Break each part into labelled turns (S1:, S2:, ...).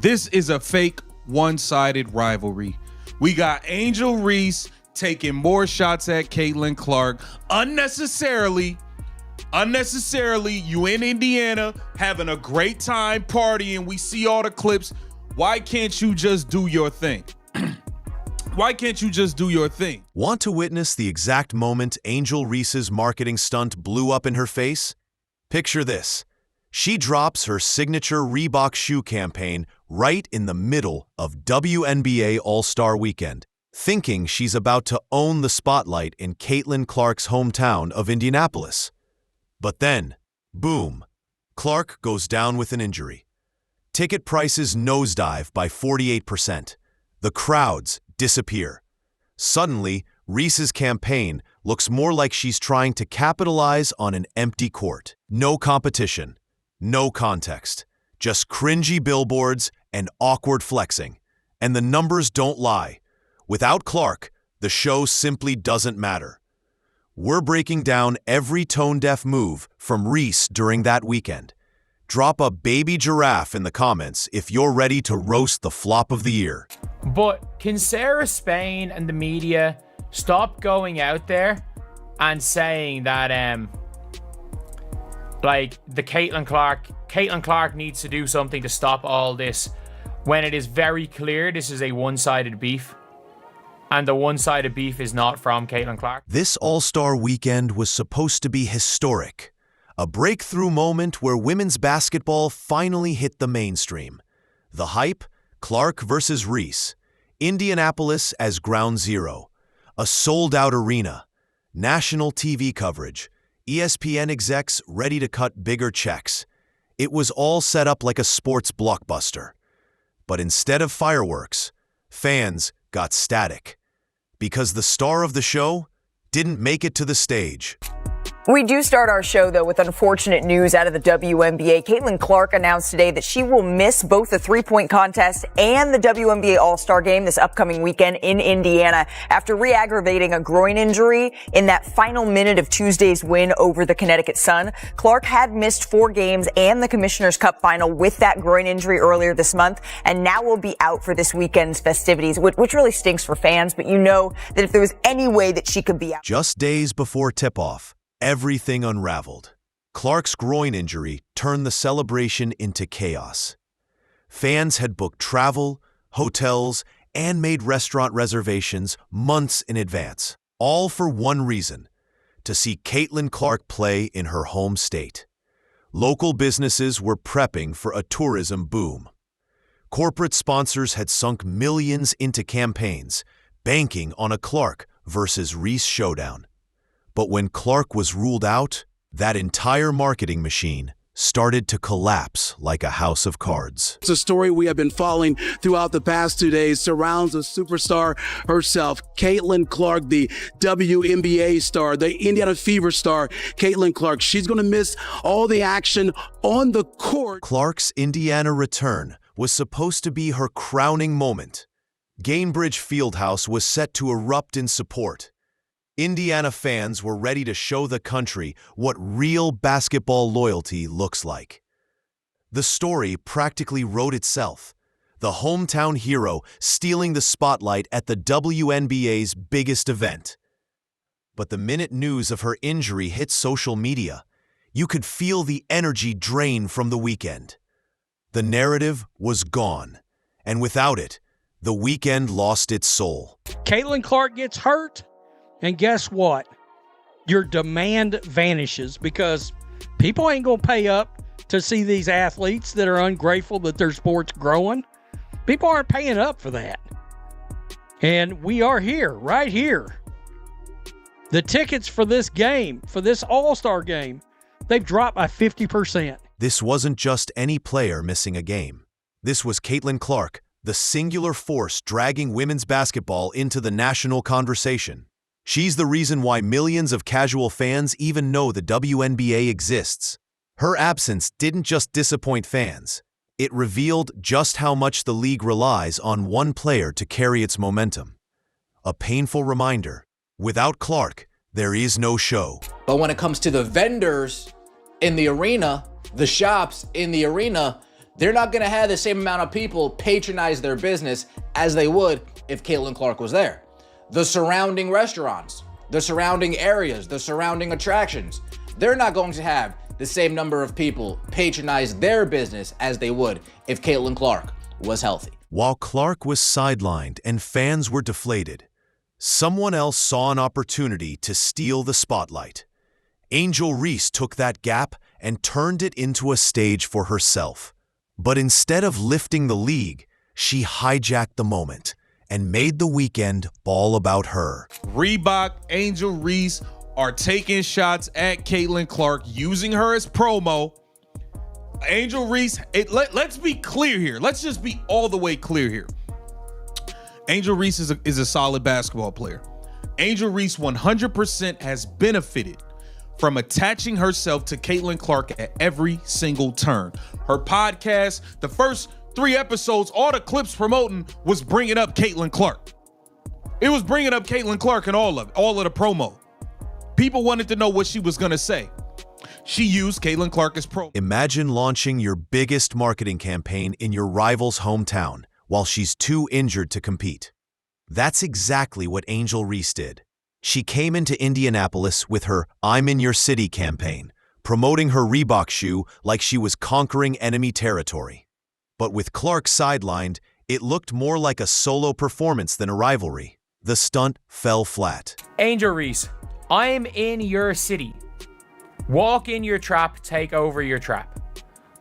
S1: This is a fake one-sided rivalry. We got Angel Reese taking more shots at Caitlin Clark unnecessarily. You in Indiana having a great time partying. We see all the clips. Why can't you just do your thing? Why can't you just do your thing?
S2: Want to witness the exact moment Angel Reese's marketing stunt blew up in her face? Picture this. She drops her signature Reebok shoe campaign right in the middle of WNBA All-Star Weekend, thinking she's about to own the spotlight in Caitlin Clark's hometown of Indianapolis. But then, boom, Clark goes down with an injury. Ticket prices nosedive by 48%. The crowds disappear. Suddenly, Reese's campaign looks more like she's trying to capitalize on an empty court. No competition, no context, just cringy billboards and awkward flexing. And the numbers don't lie. Without Clark, the show simply doesn't matter. We're breaking down every tone-deaf move from Reese during that weekend. Drop a baby giraffe in the comments if you're ready to roast the flop of the year.
S3: But can Sarah Spain and the media stop going out there and saying that like the Caitlin Clark needs to do something to stop all this, when it is very clear this is a one-sided beef? And the one-sided beef is not from Caitlin Clark.
S2: This All-Star Weekend was supposed to be historic. A breakthrough moment where women's basketball finally hit the mainstream. The hype, Clark versus Reese. Indianapolis as ground zero. A sold-out arena. National TV coverage. ESPN execs ready to cut bigger checks. It was all set up like a sports blockbuster. But instead of fireworks, fans got static. Because the star of the show didn't make it to the stage.
S4: We do start our show, though, with unfortunate news out of the WNBA. Caitlin Clark announced today that she will miss both the three-point contest and the WNBA All-Star Game this upcoming weekend in Indiana after re-aggravating a groin injury in that final minute of Tuesday's win over the Connecticut Sun. Clark had missed 4 games and the Commissioner's Cup final with that groin injury earlier this month, and now will be out for this weekend's festivities, which really stinks for fans, but you know that if there was any way that she could be out.
S2: Just days before tip-off, everything unraveled. Clark's groin injury turned the celebration into chaos. Fans had booked travel, hotels, and made restaurant reservations months in advance, all for one reason: to see Caitlin Clark play in her home state. Local businesses were prepping for a tourism boom. Corporate sponsors had sunk millions into campaigns, banking on a Clark versus Reese showdown. But when Clark was ruled out, that entire marketing machine started to collapse like a house of cards.
S5: It's a story we have been following throughout the past 2 days, surrounds the superstar herself, Caitlin Clark, the WNBA star, the Indiana Fever star, Caitlin Clark. She's going to miss all the action on the court.
S2: Clark's Indiana return was supposed to be her crowning moment. Gainbridge Fieldhouse was set to erupt in support. Indiana fans were ready to show the country what real basketball loyalty looks like. The story practically wrote itself. The hometown hero stealing the spotlight at the WNBA's biggest event. But the minute news of her injury hit social media, you could feel the energy drain from the weekend. The narrative was gone, and without it, the weekend lost its soul.
S6: Caitlin Clark gets hurt. And guess what? Your demand vanishes because people ain't going to pay up to see these athletes that are ungrateful that their sport's growing. People aren't paying up for that. And we are here, right here. The tickets for this game, for this All-Star game, they've dropped by 50%.
S2: This wasn't just any player missing a game. This was Caitlin Clark, the singular force dragging women's basketball into the national conversation. She's the reason why millions of casual fans even know the WNBA exists. Her absence didn't just disappoint fans. It revealed just how much the league relies on one player to carry its momentum. A painful reminder: without Clark, there is no show.
S7: But when it comes to the vendors in the arena, the shops in the arena, they're not going to have the same amount of people patronize their business as they would if Caitlin Clark was there. The surrounding restaurants, the surrounding areas, the surrounding attractions, they're not going to have the same number of people patronize their business as they would if Caitlin Clark was healthy.
S2: While Clark was sidelined and fans were deflated, someone else saw an opportunity to steal the spotlight. Angel Reese took that gap and turned it into a stage for herself. But instead of lifting the league, she hijacked the moment and made the weekend all about her.
S1: Reebok, Angel Reese are taking shots at Caitlin Clark, using her as promo. Angel Reese, let's be clear here. Let's just be all the way clear here. Angel Reese is a solid basketball player. Angel Reese 100% has benefited from attaching herself to Caitlin Clark at every single turn. Her podcast, the first 3 episodes, all the clips promoting was bringing up Caitlin Clark. It was bringing up Caitlin Clark and all of the promo. People wanted to know what she was going to say. She used Caitlin Clark as promo.
S2: Imagine launching your biggest marketing campaign in your rival's hometown while she's too injured to compete. That's exactly what Angel Reese did. She came into Indianapolis with her I'm in Your City campaign, promoting her Reebok shoe like she was conquering enemy territory. But with Clark sidelined, it looked more like a solo performance than a rivalry. The stunt fell flat.
S3: Angel Reese, I'm in your city. Walk in your trap, take over your trap.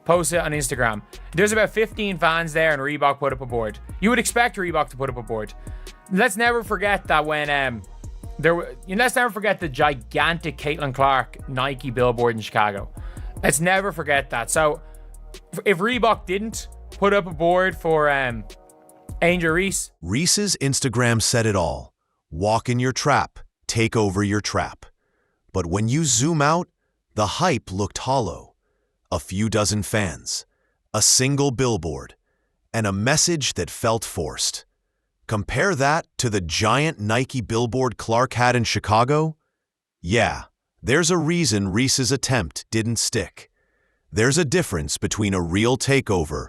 S3: Post it on Instagram. There's about 15 fans there and Reebok put up a board. You would expect Reebok to put up a board. Let's never forget that when let's never forget the gigantic Caitlin Clark Nike billboard in Chicago. Let's never forget that. So if Reebok didn't put up a board for Angel Reese.
S2: Reese's Instagram said it all. Walk in your trap, take over your trap. But when you zoom out, the hype looked hollow. A few dozen fans, a single billboard, and a message that felt forced. Compare that to the giant Nike billboard Clark had in Chicago? Yeah, there's a reason Reese's attempt didn't stick. There's a difference between a real takeover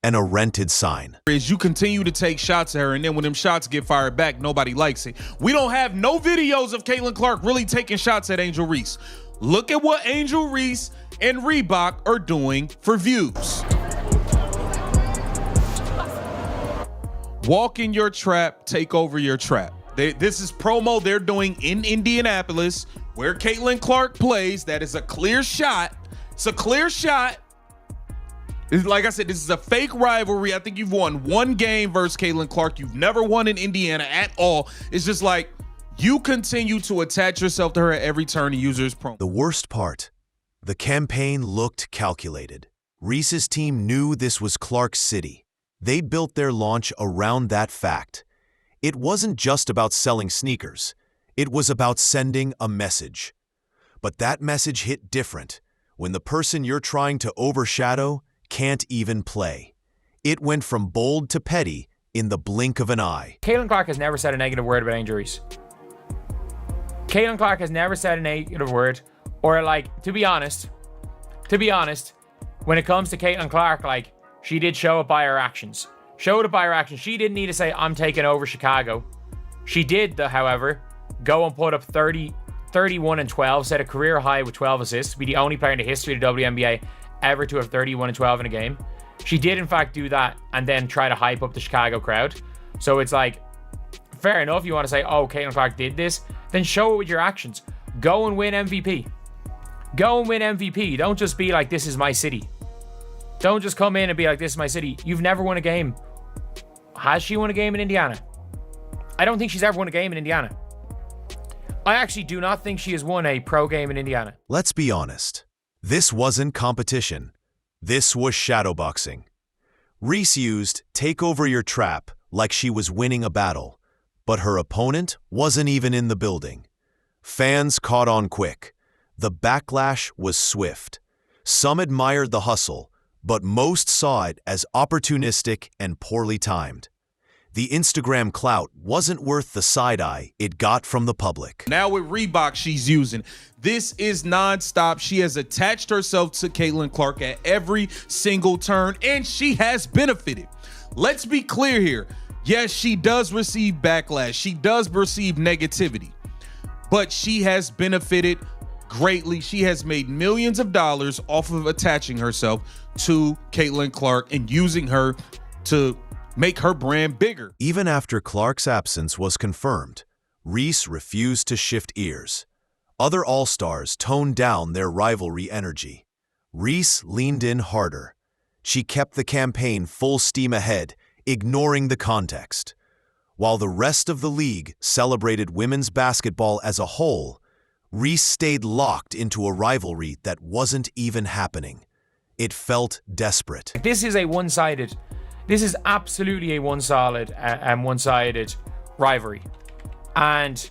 S2: and a rented sign.
S1: Is you continue to take shots at her, and then when them shots get fired back, nobody likes it. We don't have no videos of Caitlin Clark really taking shots at Angel Reese. Look at what Angel Reese and Reebok are doing for views. Walk in your trap, take over your trap. This is promo they're doing in Indianapolis, where Caitlin Clark plays. That is a clear shot. It's a clear shot. Like I said, this is a fake rivalry. I think you've won one game versus Caitlin Clark. You've never won in Indiana at all. It's just like you continue to attach yourself to her at every turn and use her as promo.
S2: The worst part, the campaign looked calculated. Reese's team knew this was Clark's city. They built their launch around that fact. It wasn't just about selling sneakers. It was about sending a message. But that message hit different when the person you're trying to overshadow can't even play. It went from bold to petty in the blink of an eye.
S3: Caitlin Clark has never said a negative word about Angel Reese. Caitlin Clark has never said a negative word, or like, to be honest, when it comes to Caitlin Clark, like, she did show it by her actions. Showed it by her actions. She didn't need to say, I'm taking over Chicago. She did, however, go and put up 31 and 12, set a career high with 12 assists, be the only player in the history of the WNBA ever to have 31 and 12 in a game. She did, in fact, do that and then try to hype up the Chicago crowd. So it's like, fair enough, you want to say, oh, Caitlin Clark did this, then show it with your actions. Go and win MVP. Go and win MVP. Don't just be like, this is my city. Don't just come in and be like, this is my city. You've never won a game. Has she won a game in Indiana? I don't think she's ever won a game in Indiana. I actually do not think she has won a pro game in Indiana.
S2: Let's be honest. This wasn't competition. This was shadowboxing. Reese used take over your trap like she was winning a battle, but her opponent wasn't even in the building. Fans caught on quick. The backlash was swift. Some admired the hustle, but most saw it as opportunistic and poorly timed. The Instagram clout wasn't worth the side-eye it got from the public.
S1: Now with Reebok she's using, this is nonstop. She has attached herself to Caitlin Clark at every single turn, and she has benefited. Let's be clear here. Yes, she does receive backlash. She does receive negativity, but she has benefited greatly. She has made millions of dollars off of attaching herself to Caitlin Clark and using her to make her brand bigger.
S2: Even after Clark's absence was confirmed, Reese refused to shift ears. Other All-Stars toned down their rivalry energy. Reese leaned in harder. She kept the campaign full steam ahead, ignoring the context. While the rest of the league celebrated women's basketball as a whole, Reese stayed locked into a rivalry that wasn't even happening. It felt desperate.
S3: This is absolutely a one-sided rivalry. And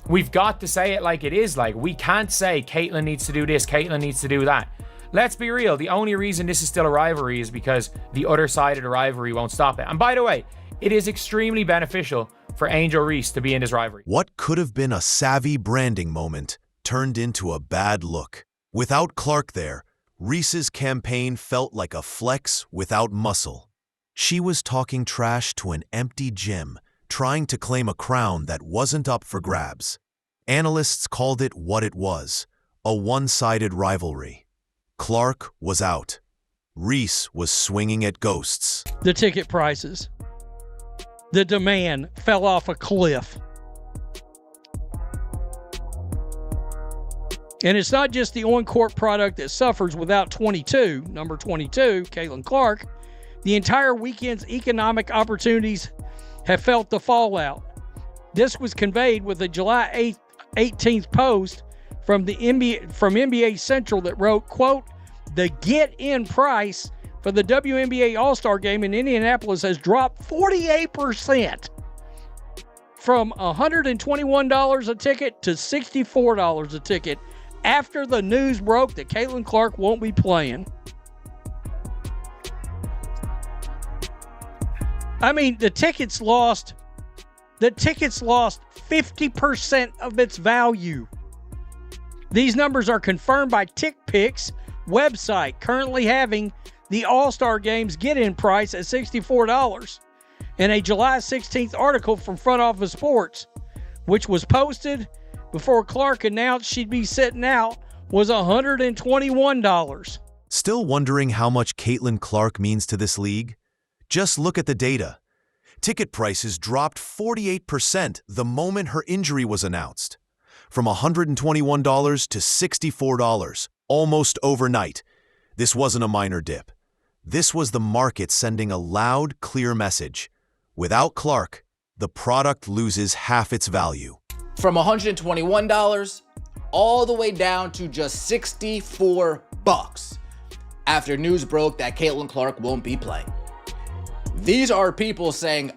S3: we've got to say it like it is. Like, we can't say Caitlin needs to do this, Caitlin needs to do that. Let's be real. The only reason this is still a rivalry is because the other side of the rivalry won't stop it. And by the way, it is extremely beneficial for Angel Reese to be in this rivalry.
S2: What could have been a savvy branding moment turned into a bad look. Without Clark there, Reese's campaign felt like a flex without muscle. She was talking trash to an empty gym, trying to claim a crown that wasn't up for grabs. Analysts called it what it was, a one-sided rivalry. Clark was out. Reese was swinging at ghosts.
S6: The ticket prices. The demand fell off a cliff. And it's not just the on-court product that suffers without number 22, Caitlin Clark. The entire weekend's economic opportunities have felt the fallout. This was conveyed with a July 18th post from NBA Central that wrote, quote, "The get-in price for the WNBA All-Star Game in Indianapolis has dropped 48%. From $121 a ticket to $64 a ticket after the news broke that Caitlin Clark won't be playing." I mean, the tickets lost 50% of its value. These numbers are confirmed by TickPick's website, currently having the All-Star Game's get-in price at $64. And a July 16th article from Front Office Sports, which was posted before Clark announced she'd be sitting out, was $121.
S2: Still wondering how much Caitlin Clark means to this league? Just look at the data. Ticket prices dropped 48% the moment her injury was announced. From $121 to $64, almost overnight. This wasn't a minor dip. This was the market sending a loud, clear message. Without Clark, the product loses half its value.
S7: From $121 all the way down to just $64 after news broke that Caitlin Clark won't be playing. These are people saying,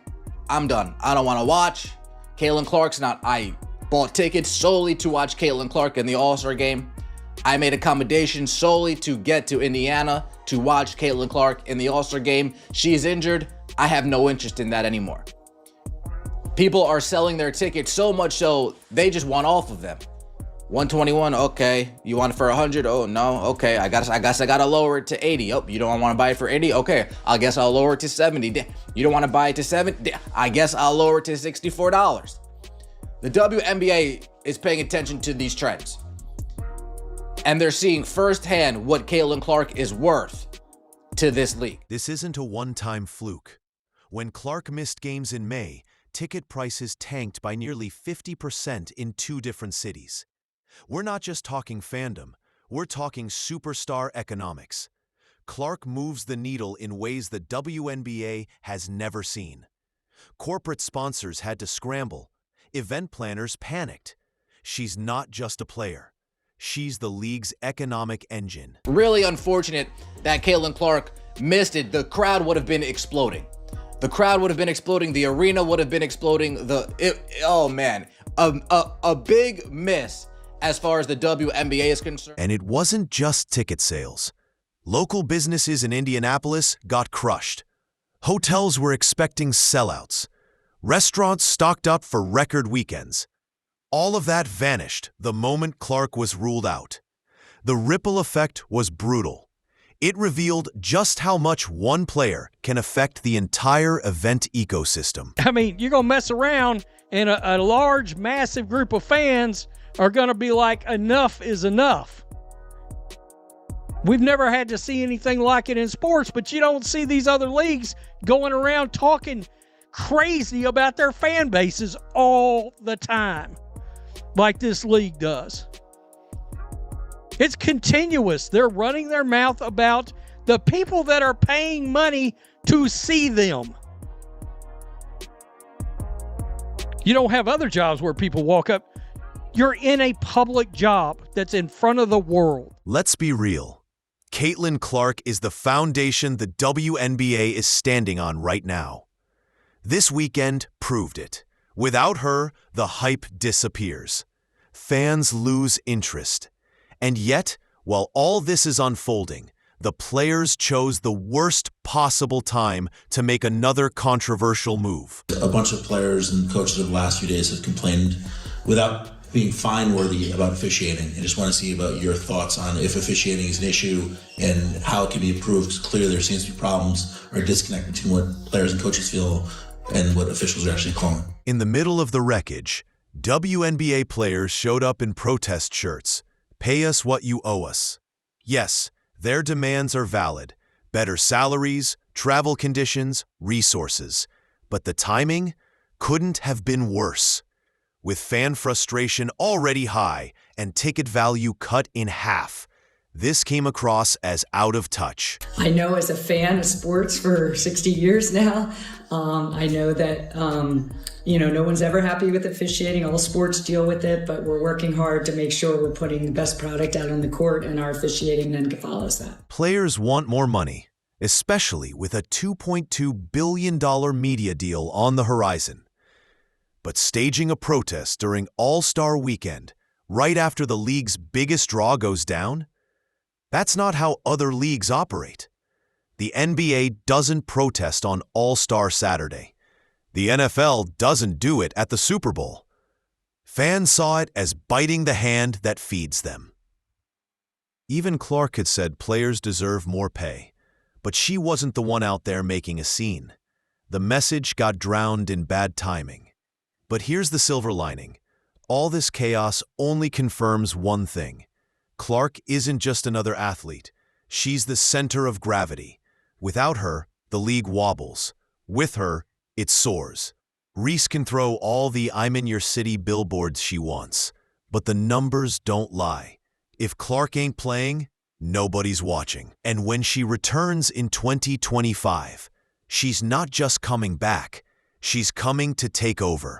S7: I'm done. I don't want to watch. Caitlin Clark's not. I bought tickets solely to watch Caitlin Clark in the All-Star Game. I made accommodations solely to get to Indiana to watch Caitlin Clark in the All-Star Game. She's injured. I have no interest in that anymore. People are selling their tickets so much so they just want off of them. 121, okay. You want it for 100? Oh no, okay. I guess I gotta lower it to 80. Oh, you don't want to buy it for 80? Okay, I guess I'll lower it to 70. You don't want to buy it to 70? I guess I'll lower it to $64. The WNBA is paying attention to these trends, and they're seeing firsthand what Caitlin Clark is worth to this league.
S2: This isn't a one-time fluke. When Clark missed games in May, ticket prices tanked by nearly 50% in 2 different cities. We're not just talking fandom, we're talking superstar economics. Clark moves the needle in ways the WNBA has never seen. Corporate sponsors had to scramble. Event planners panicked. She's not just a player. She's the league's economic engine.
S7: Really unfortunate that Caitlin Clark missed it. The crowd would have been exploding. The crowd would have been exploding. The arena would have been exploding. Oh man, a big miss as far as the WNBA is concerned.
S2: And it wasn't just ticket sales. Local businesses in Indianapolis got crushed. Hotels were expecting sellouts. Restaurants stocked up for record weekends. All of that vanished the moment Clark was ruled out. The ripple effect was brutal. It revealed just how much one player can affect the entire event ecosystem.
S6: I mean, you're going to mess around and a large, massive group of fans are going to be like, enough is enough. We've never had to see anything like it in sports, but you don't see these other leagues going around talking crazy about their fan bases all the time like this league does. It's continuous. They're running their mouth about the people that are paying money to see them. You don't have other jobs where people walk up. You're in a public job that's in front of the world.
S2: Let's be real. Caitlin Clark is the foundation the WNBA is standing on right now. This weekend proved it. Without her, the hype disappears. Fans lose interest. And yet, while all this is unfolding, the players chose the worst possible time to make another controversial move.
S8: A bunch of players and coaches over the last few days have complained without being fine-worthy about officiating. I just want to see about your thoughts on if officiating is an issue and how it can be improved. Because clearly there seems to be problems or a disconnect between what players and coaches feel and what officials are actually calling.
S2: In the middle of the wreckage, WNBA players showed up in protest shirts. Pay us what you owe us. Yes, their demands are valid. Better salaries, travel conditions, resources. But the timing couldn't have been worse. With fan frustration already high and ticket value cut in half, this came across as out of touch.
S9: I know as a fan of sports for 60 years now, I know that, no one's ever happy with officiating. All sports deal with it, but we're working hard to make sure we're putting the best product out on the court, and our officiating then follows that.
S2: Players want more money, especially with a $2.2 billion media deal on the horizon. But staging a protest during All-Star Weekend, right after the league's biggest draw goes down? That's not how other leagues operate. The NBA doesn't protest on All-Star Saturday. The NFL doesn't do it at the Super Bowl. Fans saw it as biting the hand that feeds them. Even Clark had said players deserve more pay, but she wasn't the one out there making a scene. The message got drowned in bad timing. But here's the silver lining. All this chaos only confirms one thing. Clark isn't just another athlete. She's the center of gravity. Without her, the league wobbles. With her, it soars. Reese can throw all the "I'm in your city" billboards she wants, but the numbers don't lie. If Clark ain't playing, nobody's watching. And when she returns in 2025, she's not just coming back, she's coming to take over.